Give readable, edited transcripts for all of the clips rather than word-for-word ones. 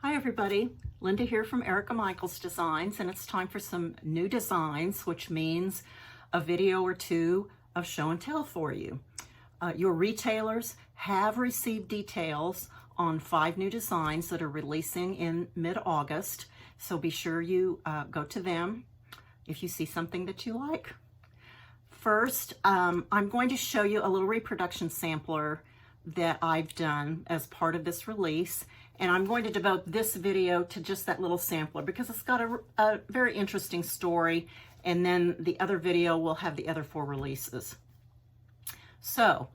Hi everybody, Linda here from Erica Michaels Designs, and it's time for some new designs, which means a video or two of show and tell for you. Your retailers have received details on 5 new designs that are releasing in mid-August, so be sure you go to them if you see something that you like. First, I'm going to show you a little reproduction sampler that I've done as part of this release, and I'm going to devote this video to just that little sampler because it's got a very interesting story, and then the other video will have the other 4 releases. So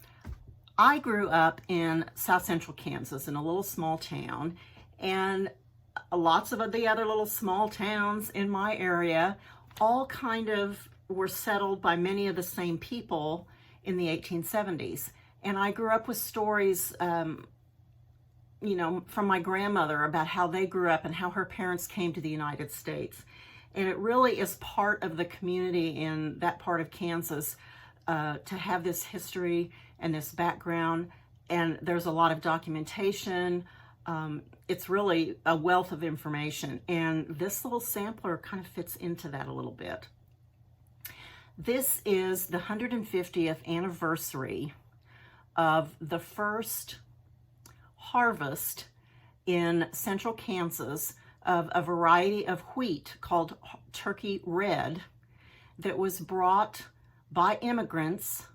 I grew up in South Central Kansas in a little small town, and lots of the other little small towns in my area all kind of were settled by many of the same people in the 1870s. And I grew up with stories, from my grandmother about how they grew up and how her parents came to the United States. And it really is part of the community in that part of Kansas to have this history and this background. And there's a lot of documentation. It's really a wealth of information. And this little sampler kind of fits into that a little bit. This is the 150th anniversary of the first harvest in central Kansas of a variety of wheat called Turkey Red that was brought by immigrants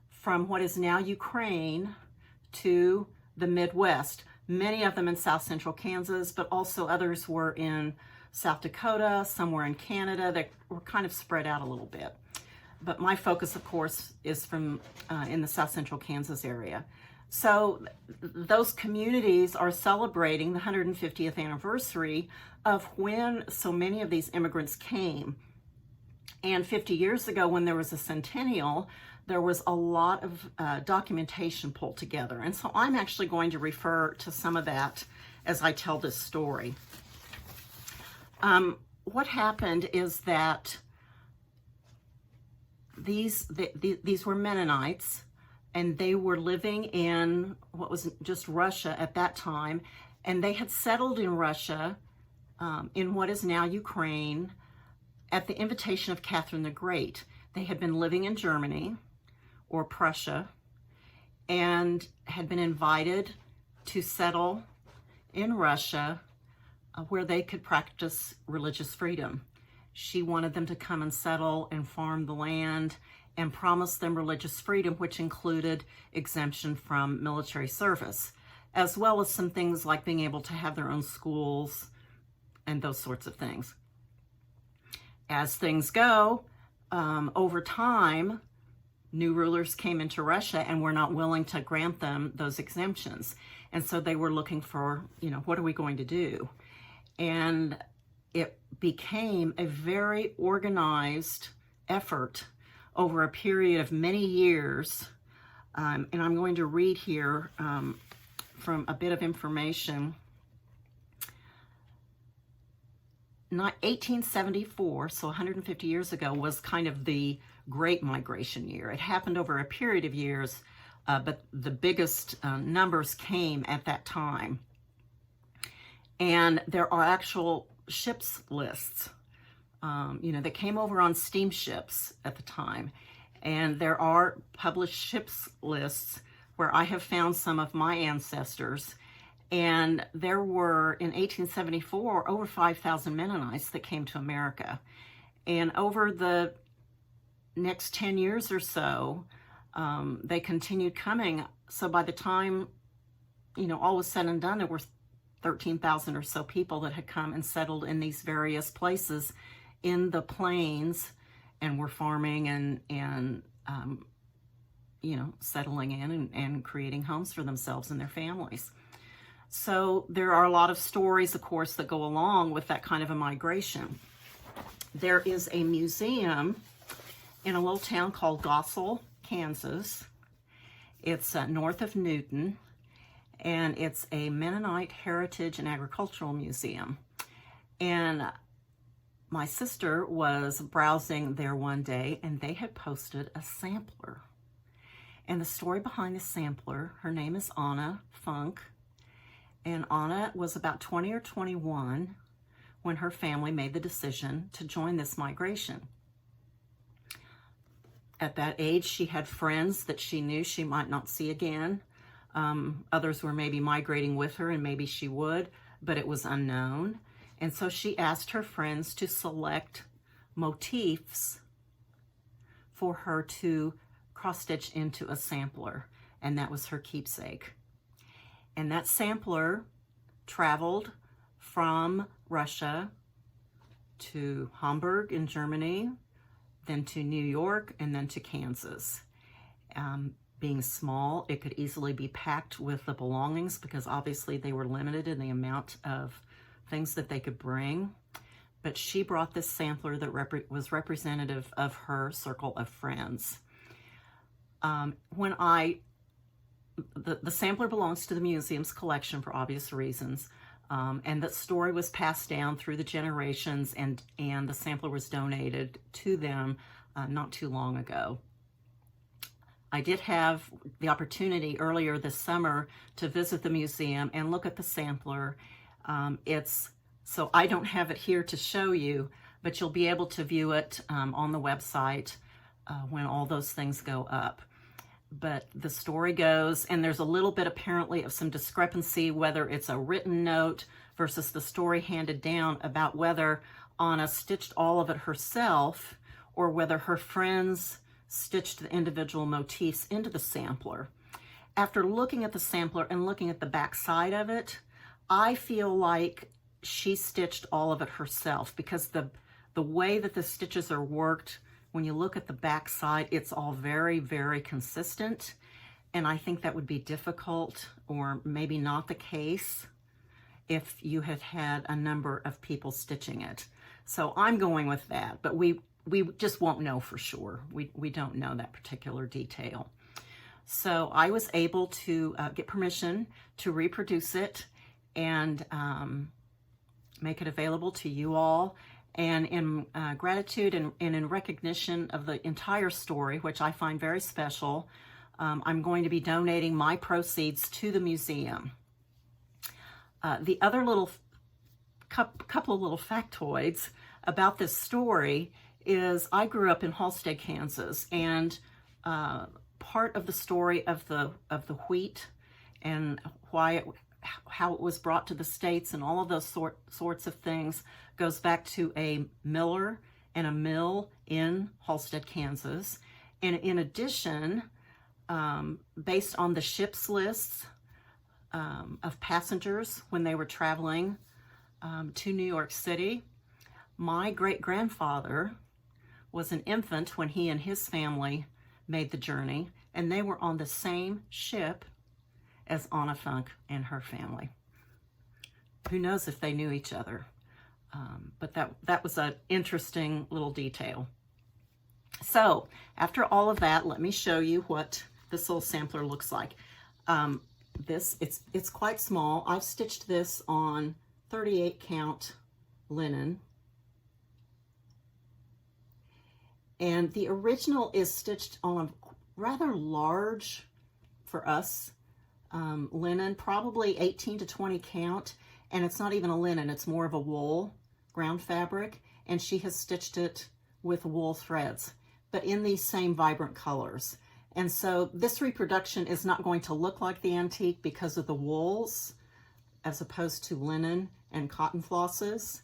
from what is now Ukraine to the Midwest. Many of them in South Central Kansas, but also others were in South Dakota, somewhere in Canada. They were kind of spread out a little bit. But my focus, of course, is from in the South Central Kansas area. So those communities are celebrating the 150th anniversary of when so many of these immigrants came. And 50 years ago, when there was a centennial, there was a lot of documentation pulled together. And so I'm actually going to refer to some of that as I tell this story. What happened is that these were Mennonites, and they were living in what was just Russia at that time, and they had settled in Russia, in what is now Ukraine, at the invitation of Catherine the Great. They had been living in Germany or Prussia and had been invited to settle in Russia where they could practice religious freedom. She wanted them to come and settle and farm the land and promised them religious freedom, which included exemption from military service, as well as some things like being able to have their own schools and those sorts of things. As things go, over time, new rulers came into Russia and were not willing to grant them those exemptions. And so they were looking for, what are we going to do? And it became a very organized effort over a period of many years. And I'm going to read here from a bit of information. 1874, so 150 years ago, was kind of the Great Migration year. It happened over a period of years, but the biggest numbers came at that time. And there are actual ships lists, that came over on steamships at the time. And there are published ships lists where I have found some of my ancestors. And there were, in 1874, over 5,000 Mennonites that came to America. And over the next 10 years or so, they continued coming. So by the time, all was said and done, there were 13,000 or so people that had come and settled in these various places in the plains and were farming and settling in and creating homes for themselves and their families. So there are a lot of stories, of course, that go along with that kind of a migration. There is a museum in a little town called Gossel, Kansas. It's north of Newton, and it's a Mennonite Heritage and Agricultural Museum. And my sister was browsing there one day, and they had posted a sampler. And the story behind the sampler, her name is Anna Funk, And Anna was about 20 or 21 when her family made the decision to join this migration. At that age, she had friends that she knew she might not see again. Others were maybe migrating with her, and maybe she would, but it was unknown. And so she asked her friends to select motifs for her to cross-stitch into a sampler, and that was her keepsake. And that sampler traveled from Russia to Hamburg in Germany, then to New York, and then to Kansas. Being small, it could easily be packed with the belongings because obviously they were limited in the amount of things that they could bring. But she brought this sampler that was representative of her circle of friends. The sampler belongs to the museum's collection for obvious reasons. And the story was passed down through the generations, and the sampler was donated to them not too long ago. I did have the opportunity earlier this summer to visit the museum and look at the sampler. So I don't have it here to show you, but you'll be able to view it on the website when all those things go up. But the story goes, and there's a little bit apparently of some discrepancy, whether it's a written note versus the story handed down, about whether Anna stitched all of it herself or whether her friends stitched the individual motifs into the sampler. After looking at the sampler and looking at the back side of it, I feel like she stitched all of it herself, because the way that the stitches are worked, when you look at the back side, it's all very, very consistent. And I think that would be difficult, or maybe not the case, if you had had a number of people stitching it. So I'm going with that, but we just won't know for sure. We don't know that particular detail. So I was able to get permission to reproduce it and make it available to you all. And in gratitude and in recognition of the entire story, which I find very special, I'm going to be donating my proceeds to the museum. The other couple of little factoids about this story is I grew up in Halstead, Kansas, and part of the story of the wheat and how it was brought to the States and all of those sorts of things goes back to a miller and a mill in Halstead, Kansas. And in addition, based on the ship's lists of passengers when they were traveling to New York City, my great-grandfather was an infant when he and his family made the journey, and they were on the same ship as Anna Funk and her family. Who knows if they knew each other? But that was an interesting little detail. So after all of that, let me show you what this little sampler looks like. It's quite small. I've stitched this on 38 count linen. And the original is stitched on a rather large, for us, linen, probably 18 to 20 count. And it's not even a linen, it's more of a wool ground fabric. And she has stitched it with wool threads, but in these same vibrant colors. And so this reproduction is not going to look like the antique because of the wools, as opposed to linen and cotton flosses.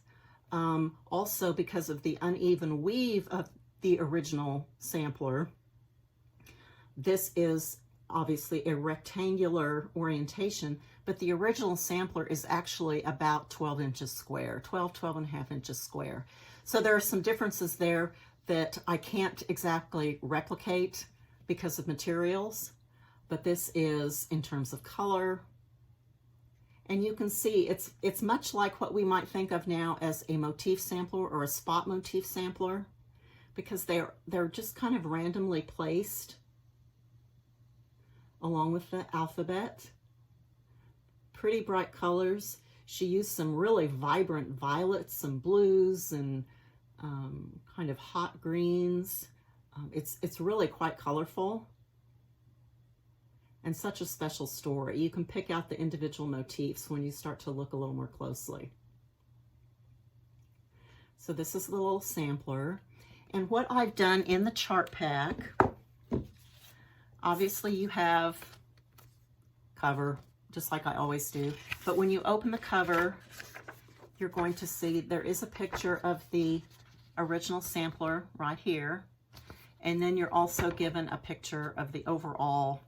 Also because of the uneven weave of the original sampler. This is obviously a rectangular orientation, but the original sampler is actually about 12 inches square, 12 and a half inches square. So there are some differences there that I can't exactly replicate because of materials, but this is in terms of color. And you can see it's much like what we might think of now as a motif sampler or a spot motif sampler, because they're just kind of randomly placed along with the alphabet. Pretty bright colors. She used some really vibrant violets, some blues, and kind of hot greens. It's really quite colorful. and such a special story. You can pick out the individual motifs when you start to look a little more closely. So this is the little sampler. And what I've done in the chart pack, obviously you have cover, just like I always do. But when you open the cover, you're going to see there is a picture of the original sampler right here. And then you're also given a picture of the overall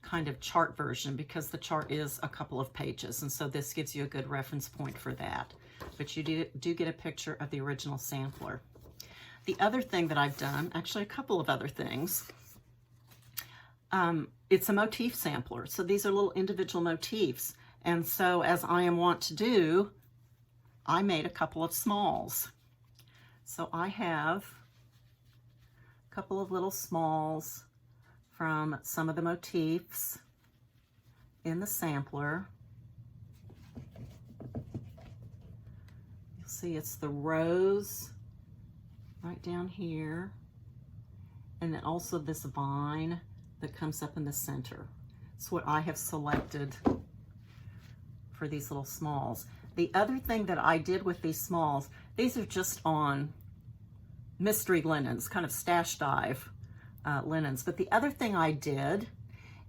kind of chart version, because the chart is a couple of pages. And so this gives you a good reference point for that. But you do get a picture of the original sampler. The other thing that I've done, actually a couple of other things, it's a motif sampler. So these are little individual motifs. And so as I am wont to do, I made a couple of smalls. So I have a couple of little smalls from some of the motifs in the sampler. You'll see it's the rose right down here, and then also this vine that comes up in the center. It's what I have selected for these little smalls. The other thing that I did with these smalls, these are just on mystery linens, kind of stash dive linens. But the other thing I did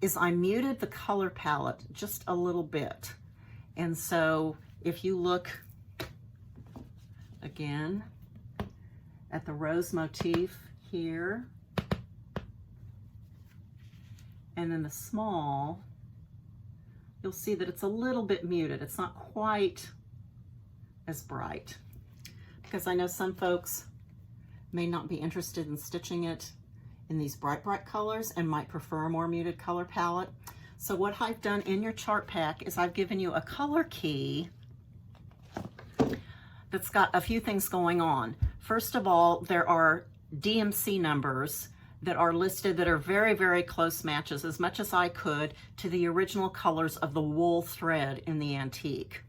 is I muted the color palette just a little bit. And so if you look again at the rose motif here, and then the small, you'll see that it's a little bit muted. It's not quite as bright, because I know some folks may not be interested in stitching it in these bright colors and might prefer a more muted color palette. So what I've done in your chart pack is I've given you a color key that's got a few things going on. First of all, there are DMC numbers that are listed that are very, very close matches, as much as I could, to the original colors of the wool thread in the antique.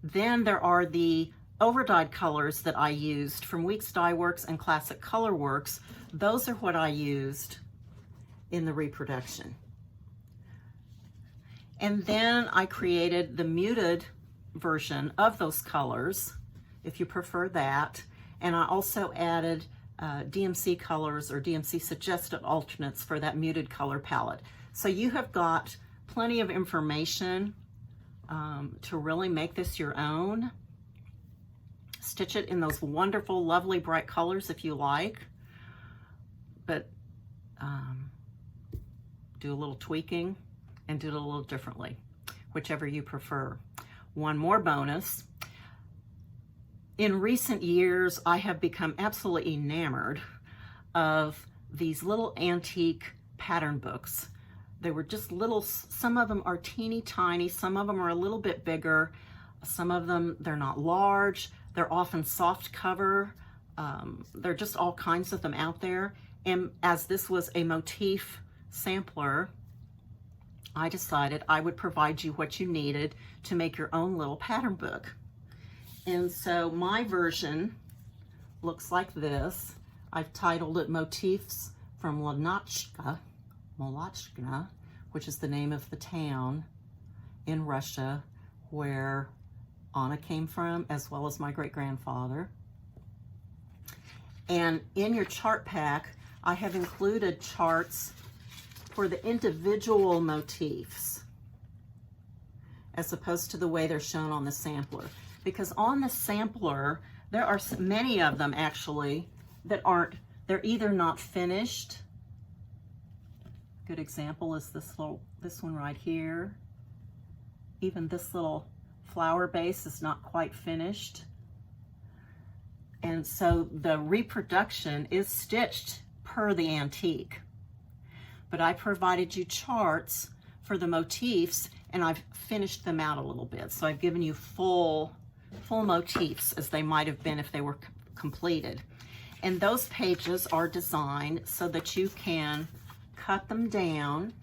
Then there are the overdyed colors that I used from Weeks Dye Works and Classic Color Works. Those are what I used in the reproduction. And then I created the muted version of those colors, if you prefer that. And I also added DMC colors or DMC suggested alternates for that muted color palette. So you have got plenty of information to really make this your own. Stitch it in those wonderful, lovely, bright colors if you like, but do a little tweaking and do it a little differently, whichever you prefer. One more bonus. In recent years, I have become absolutely enamored of these little antique pattern books. They were just little, some of them are teeny tiny, some of them are a little bit bigger, some of them, they're not large, they're often soft cover. There are just all kinds of them out there. And as this was a motif sampler, I decided I would provide you what you needed to make your own little pattern book. And so my version looks like this. I've titled it Motifs from Molotchka, which is the name of the town in Russia where Anna came from, as well as my great-grandfather. And in your chart pack, I have included charts for the individual motifs, as opposed to the way they're shown on the sampler. Because on the sampler, there are many of them actually that aren't, they're either not finished. Good example is this one right here. Even this little flower base is not quite finished. And so the reproduction is stitched per the antique. But I provided you charts for the motifs, and I've finished them out a little bit. So I've given you full motifs as they might have been if they were completed. And those pages are designed so that you can cut them down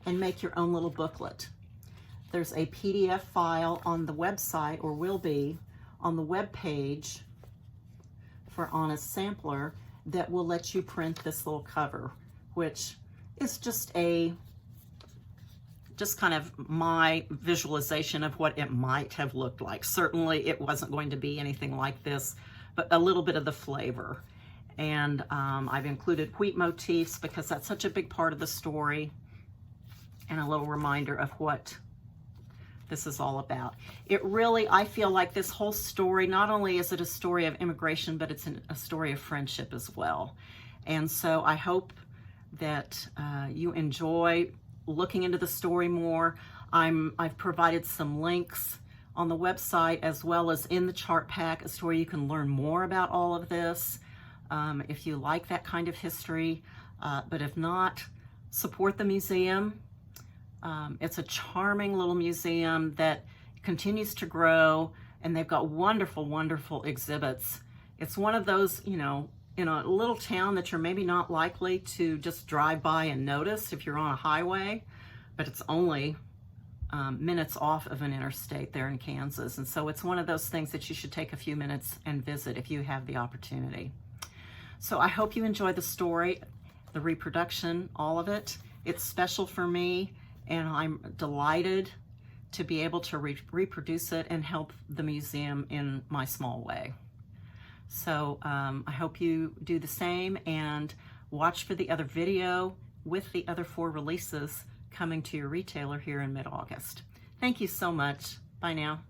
and make your own little booklet. There's a PDF file on the website, or will be on the web page for Anna's sampler, that will let you print this little cover, which is just kind of my visualization of what it might have looked like. Certainly it wasn't going to be anything like this, but a little bit of the flavor. And I've included wheat motifs because that's such a big part of the story, and a little reminder of what this is all about. It really, I feel like this whole story, not only is it a story of immigration, but it's a story of friendship as well. And so I hope that you enjoy looking into the story more. I've provided some links on the website as well as in the chart pack as to where you can learn more about all of this. If you like that kind of history, but if not, support the museum. It's a charming little museum that continues to grow, and they've got wonderful, wonderful exhibits. It's one of those, you know, in a little town that you're maybe not likely to just drive by and notice if you're on a highway, but it's only minutes off of an interstate there in Kansas. And so it's one of those things that you should take a few minutes and visit if you have the opportunity. So I hope you enjoy the story, the reproduction, all of it. It's special for me, and I'm delighted to be able to reproduce it and help the museum in my small way. So I hope you do the same and watch for the other video with the other 4 releases coming to your retailer here in mid-August. Thank you so much. Bye now.